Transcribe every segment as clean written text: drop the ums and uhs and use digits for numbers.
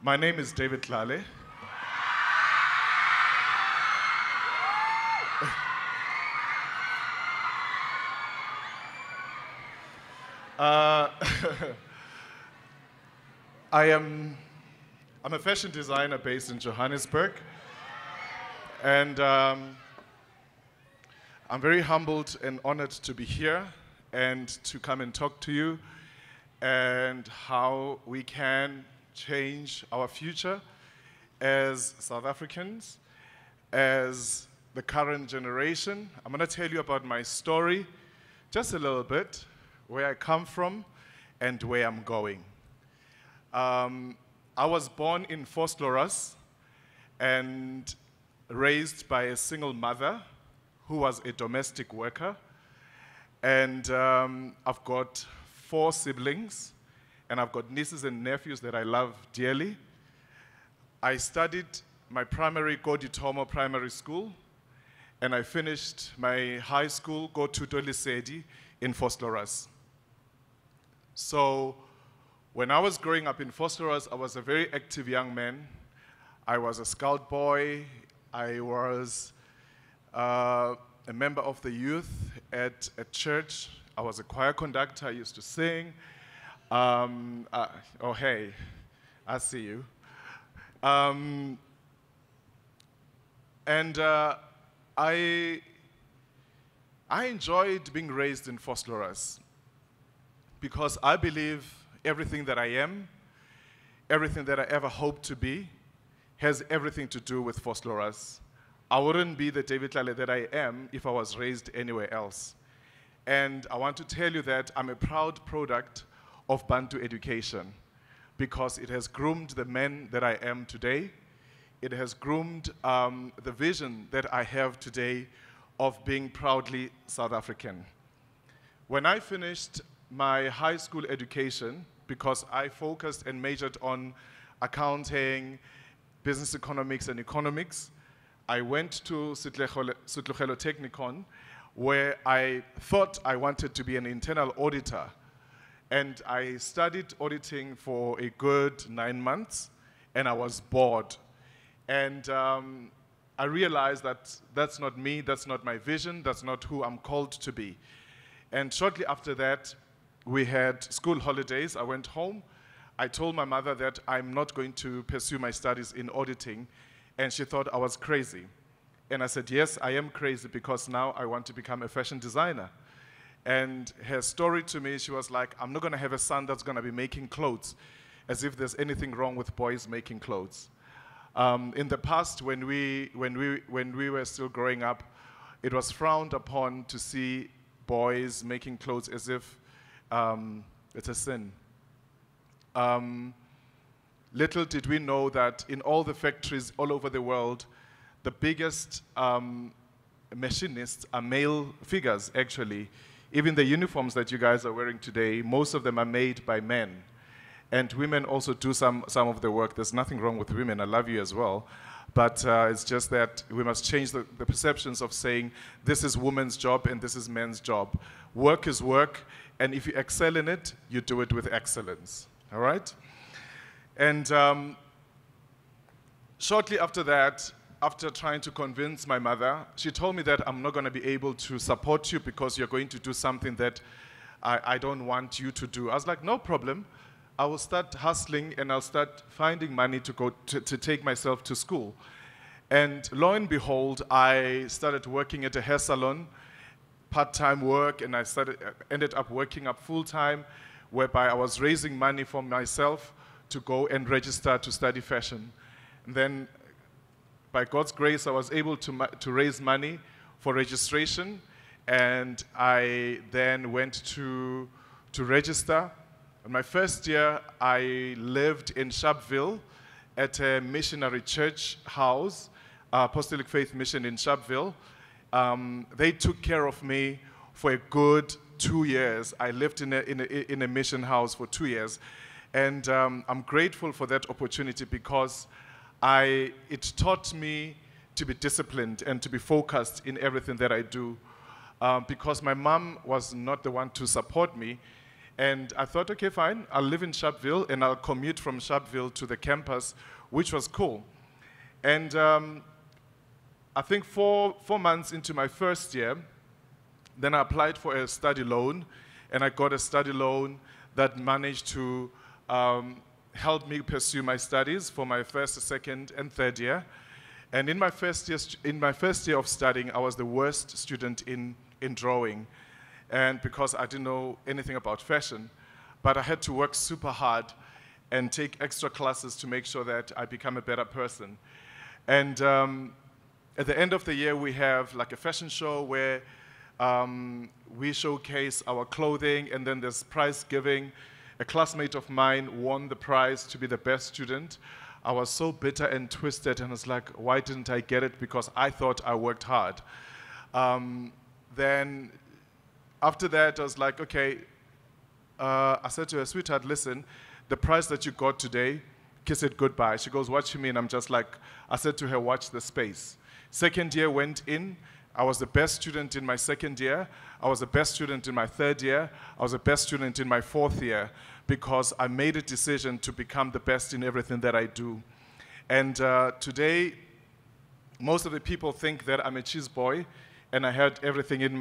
My name is David Tlale. I'm a fashion designer based in Johannesburg, and I'm very humbled and honored to be here and to come and talk to you and how we can change our future as South Africans, as the current generation. I'm going to tell you about my story, just a little bit, where I come from and where I'm going. I was born in Vosloorus and raised by a single mother who was a domestic worker. And I've got 4 siblings, and I've got nieces and nephews that I love dearly. I studied my primary Goditomo Primary School, and I finished my high school, go to Tlale in Vosloorus. So when I was growing up in Vosloorus, I was a very active young man. I was a scout boy. I was a member of the youth at church. I was a choir conductor. I used to sing. Oh, hey, I see you. I enjoyed being raised in Vosloorus because I believe everything that I am, everything that I ever hoped to be, has everything to do with Vosloorus. I wouldn't be the David Tlale that I am if I was raised anywhere else. And I want to tell you that I'm a proud product of Bantu education because it has groomed the man that I am today. It has groomed the vision that I have today of being proudly South African. When I finished my high school education, because I focused and majored on accounting, business economics, and economics, I went to Tlale Technikon, where I thought I wanted to be an internal auditor. And I studied auditing for a good 9 months, and I was bored. And I realized that that's not me, that's not my vision, that's not who I'm called to be. And shortly after that, we had school holidays. I went home. I told my mother that I'm not going to pursue my studies in auditing, and she thought I was crazy. And I said, yes, I am crazy because now I want to become a fashion designer. And her story to me, she was like, I'm not going to have a son that's going to be making clothes, as if there's anything wrong with boys making clothes. In the past, when we were still growing up, it was frowned upon to see boys making clothes as if it's a sin. Little did we know that in all the factories all over the world, the biggest machinists are male figures, actually. Even the uniforms that you guys are wearing today, most of them are made by men. And women also do some of the work. There's nothing wrong with women. I love you as well. But it's just that we must change the perceptions of saying this is woman's job and this is men's job. Work is work, and if you excel in it, you do it with excellence. All right? And shortly after that, after trying to convince my mother, she told me that I'm not going to be able to support you because you're going to do something that I don't want you to do. I was like, no problem. I will start hustling and I'll start finding money to go to take myself to school. And lo and behold, I started working at a hair salon, part-time work, and I ended up working up full-time, whereby I was raising money for myself to go and register to study fashion. And then, by God's grace, I was able to raise money for registration, and I then went to register. In my first year, I lived in Sharpeville at a missionary church house, Apostolic Faith Mission in Sharpeville. They took care of me for a good 2 years. I lived in a mission house for 2 years, and I'm grateful for that opportunity because it taught me to be disciplined and to be focused in everything that I do, because my mom was not the one to support me. And I thought, okay, fine, I'll live in Sharpeville and I'll commute from Sharpeville to the campus, which was cool. And I think four months into my first year, then I applied for a study loan, and I got a study loan that managed to help me pursue my studies for my first, second, and third year. And in my first year of studying, I was the worst student in drawing, and because I didn't know anything about fashion. But I had to work super hard and take extra classes to make sure that I become a better person. And at the end of the year, we have like a fashion show where we showcase our clothing, and then there's prize giving. A classmate of mine won the prize to be the best student. I was so bitter and twisted, and I was like, why didn't I get it? Because I thought I worked hard. Then after that, I was like, okay, I said to her, sweetheart, listen, the prize that you got today, kiss it goodbye. She goes, what you mean? I'm just like, I said to her, watch the space. Second year went in. I was the best student in my second year. I was the best student in my third year. I was the best student in my fourth year because I made a decision to become the best in everything that I do. And today, most of the people think that I'm a cheese boy and I had everything in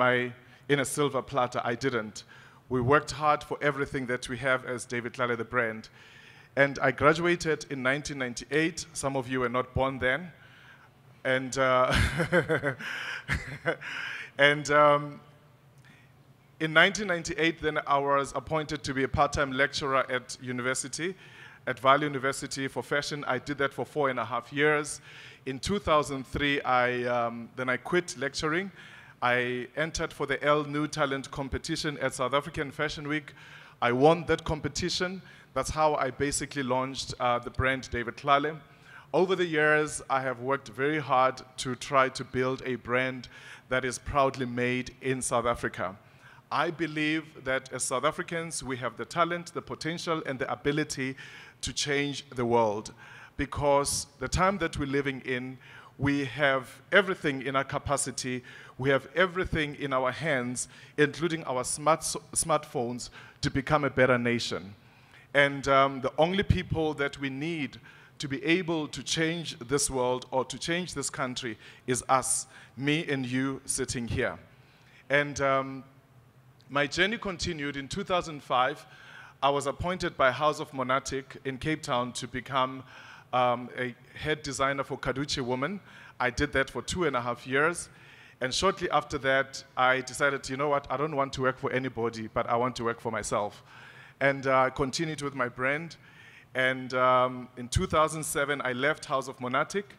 a silver platter. I didn't. We worked hard for everything that we have as David Tlale, the brand. And I graduated in 1998. Some of you were not born then. And, in 1998, then I was appointed to be a part-time lecturer at university, at Vaal University for fashion. I did that for 4.5 years. In 2003, then I quit lecturing. I entered for the L New Talent competition at South African Fashion Week. I won that competition. That's how I basically launched the brand David Tlale. Over the years, I have worked very hard to try to build a brand that is proudly made in South Africa. I believe that as South Africans, we have the talent, the potential, and the ability to change the world. Because the time that we're living in, we have everything in our capacity, we have everything in our hands, including our smartphones, to become a better nation. And the only people that we need to be able to change this world or to change this country is us, me and you sitting here. And my journey continued. In 2005, I was appointed by House of Monatic in Cape Town to become a head designer for Kaduchi Woman. I did that for 2.5 years. And shortly after that, I decided, you know what, I don't want to work for anybody, but I want to work for myself. And I continued with my brand. And in 2007, I left House of Monatic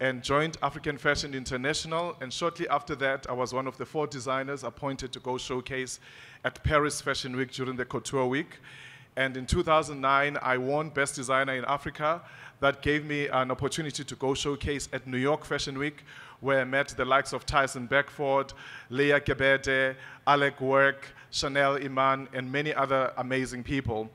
and joined African Fashion International. And shortly after that, I was one of the 4 designers appointed to go showcase at Paris Fashion Week during the Couture Week. And in 2009, I won Best Designer in Africa. That gave me an opportunity to go showcase at New York Fashion Week, where I met the likes of Tyson Beckford, Leah Gebede, Alec Work, Chanel Iman, and many other amazing people.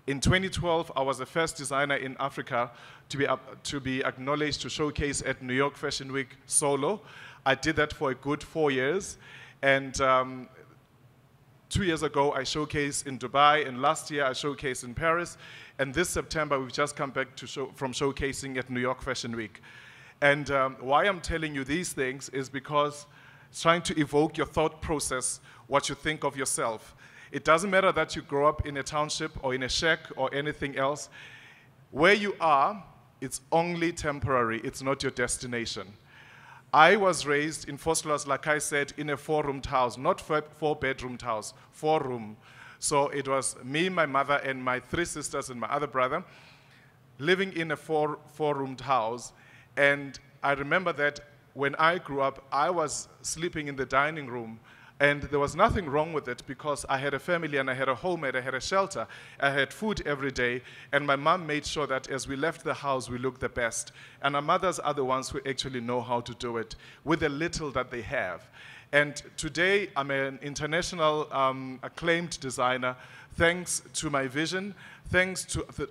In 2012, I was the first designer in Africa to be acknowledged to showcase at New York Fashion Week solo. I did that for a good 4 years. And 2 years ago, I showcased in Dubai, and last year, I showcased in Paris. And this September, we've just come back from showcasing at New York Fashion Week. And why I'm telling you these things is because it's trying to evoke your thought process, what you think of yourself. It doesn't matter that you grow up in a township or in a shack or anything else. Where you are, it's only temporary. It's not your destination. I was raised in Vosloorus, like I said, in a 4-roomed house, not 4-bedroomed house, 4-room. So it was me, my mother, and my 3 sisters and my other brother living in a 4-roomed house. And I remember that when I grew up, I was sleeping in the dining room. And there was nothing wrong with it because I had a family and I had a home and I had a shelter. I had food every day. And my mom made sure that as we left the house, we looked the best. And our mothers are the ones who actually know how to do it with the little that they have. And today, I'm an international acclaimed designer, thanks to my vision, thanks to the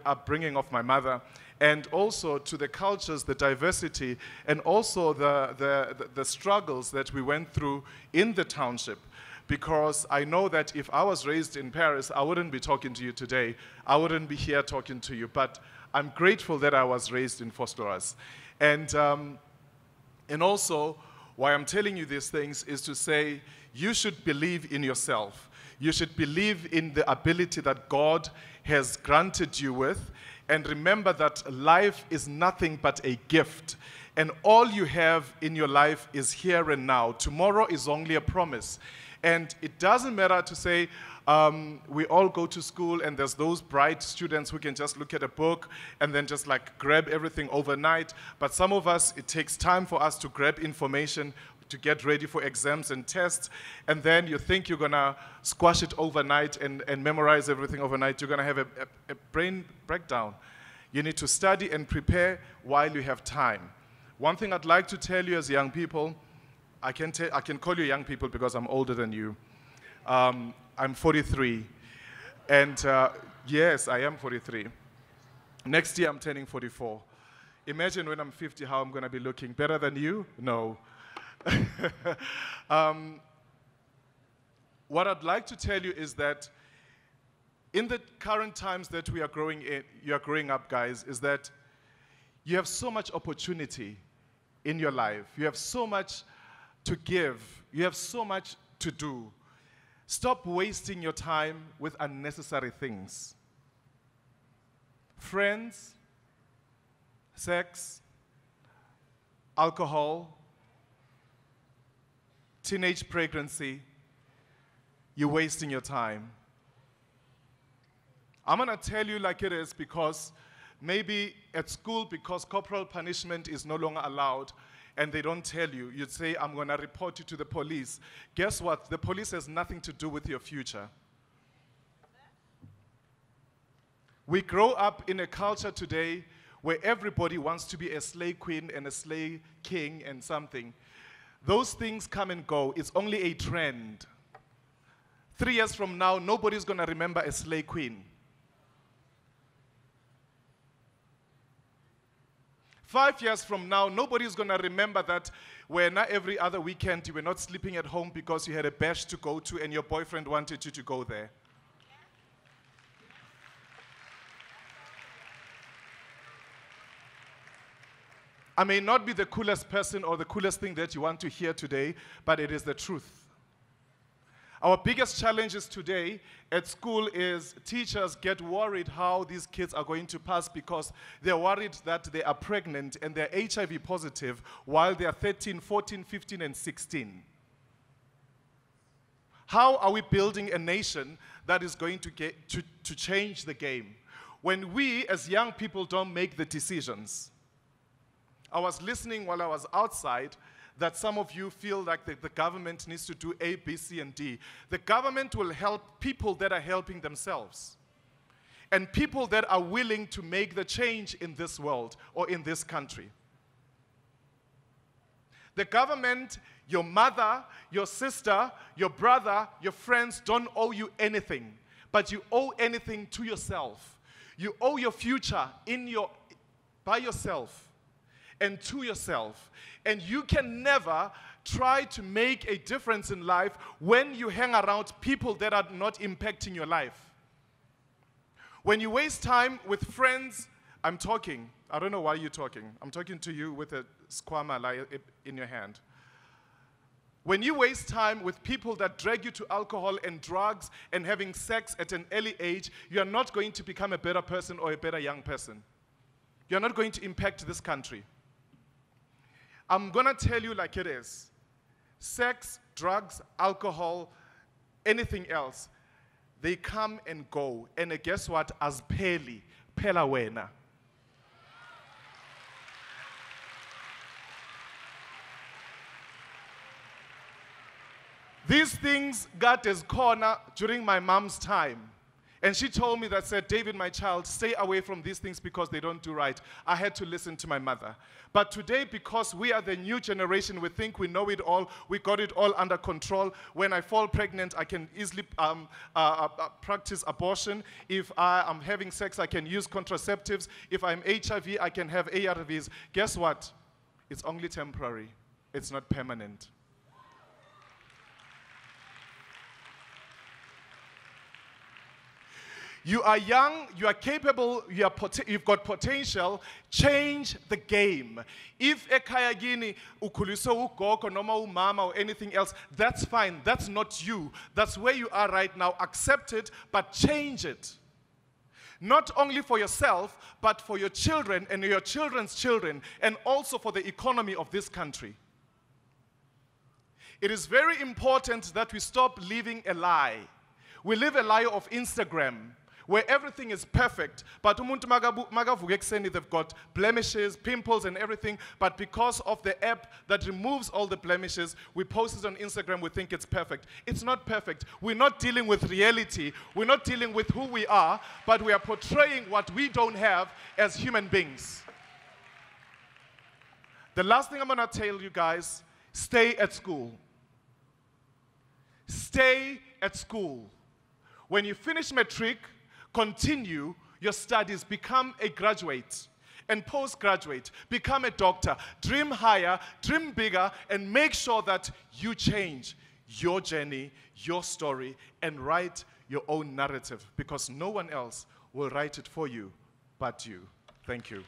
upbringing of my mother, and also to the cultures, the diversity, and also the struggles that we went through in the township. because I know that if I was raised in Paris, I wouldn't be talking to you today. I wouldn't be here talking to you. But I'm grateful that I was raised in Vosloorus. And also, why I'm telling you these things is to say you should believe in yourself. You should believe in the ability that God has granted you with. And remember that life is nothing but a gift. And all you have in your life is here and now. Tomorrow is only a promise. And it doesn't matter to say, we all go to school and there's those bright students who can just look at a book and then just like grab everything overnight. But some of us, it takes time for us to grab information, to get ready for exams and tests. And then you think you're gonna squash it overnight and memorize everything overnight. You're gonna have a brain breakdown. You need to study and prepare while you have time. One thing I'd like to tell you as young people, I can call you young people because I'm older than you. I'm 43, and yes, I am 43. Next year, I'm turning 44. Imagine when I'm 50, how I'm going to be looking. Better than you? No. What I'd like to tell you is that in the current times that you are growing up, guys, is that you have so much opportunity in your life. You have so much to give. You have so much to do. Stop wasting your time with unnecessary things. Friends, sex, alcohol, teenage pregnancy. You're wasting your time. I'm going to tell you like it is because maybe at school, because corporal punishment is no longer allowed, and they don't tell you, you'd say, I'm going to report you to the police. Guess what? The police has nothing to do with your future. We grow up in a culture today where everybody wants to be a slay queen and a slay king and something. Those things come and go. It's only a trend. 3 years from now, nobody's going to remember a slay queen. 5 years from now, nobody's going to remember that when every other weekend you were not sleeping at home because you had a bash to go to and your boyfriend wanted you to go there. I may not be the coolest person or the coolest thing that you want to hear today, but it is the truth. Our biggest challenges today at school is teachers get worried how these kids are going to pass because they're worried that they are pregnant and they're HIV positive while they are 13, 14, 15, and 16. How are we building a nation that is going to change the game when we as young people don't make the decisions? I was listening while I was outside that some of you feel like the government needs to do A, B, C, and D. The government will help people that are helping themselves and people that are willing to make the change in this world or in this country. The government, your mother, your sister, your brother, your friends don't owe you anything, but you owe anything to yourself. You owe your future by yourself and to yourself. And you can never try to make a difference in life when you hang around people that are not impacting your life. When you waste time with friends, I don't know why you're talking. I'm talking to you with a squama in your hand. When you waste time with people that drag you to alcohol and drugs and having sex at an early age, you are not going to become a better person or a better young person. You're not going to impact this country. I'm going to tell you like it is. Sex, drugs, alcohol, anything else, they come and go. And guess what? As phela wena. These things got as corner during my mom's time. And she told me that, said, David, my child, stay away from these things because they don't do right. I had to listen to my mother. But today, because we are the new generation, we think we know it all, we got it all under control. When I fall pregnant, I can easily practice abortion. If I am having sex, I can use contraceptives. If I'm HIV, I can have ARVs. Guess what? It's only temporary. It's not permanent. You are young, you are capable, you've got potential. Change the game. If ekhaya kini ukhuliswe ugogo noma umama or anything else, that's fine. That's not you. That's where you are right now. Accept it, but change it. Not only for yourself, but for your children and your children's children, and also for the economy of this country. It is very important that we stop living a lie. We live a lie of Instagram, where everything is perfect, but umuntu magavuka ekuseni, they've got blemishes, pimples and everything, but because of the app that removes all the blemishes, we post it on Instagram, we think it's perfect. It's not perfect. We're not dealing with reality. We're not dealing with who we are, but we are portraying what we don't have as human beings. The last thing I'm gonna tell you guys, stay at school. Stay at school. When you finish matric, continue your studies, become a graduate and postgraduate, become a doctor, dream higher, dream bigger, and make sure that you change your journey, your story, and write your own narrative, because no one else will write it for you but you. Thank you.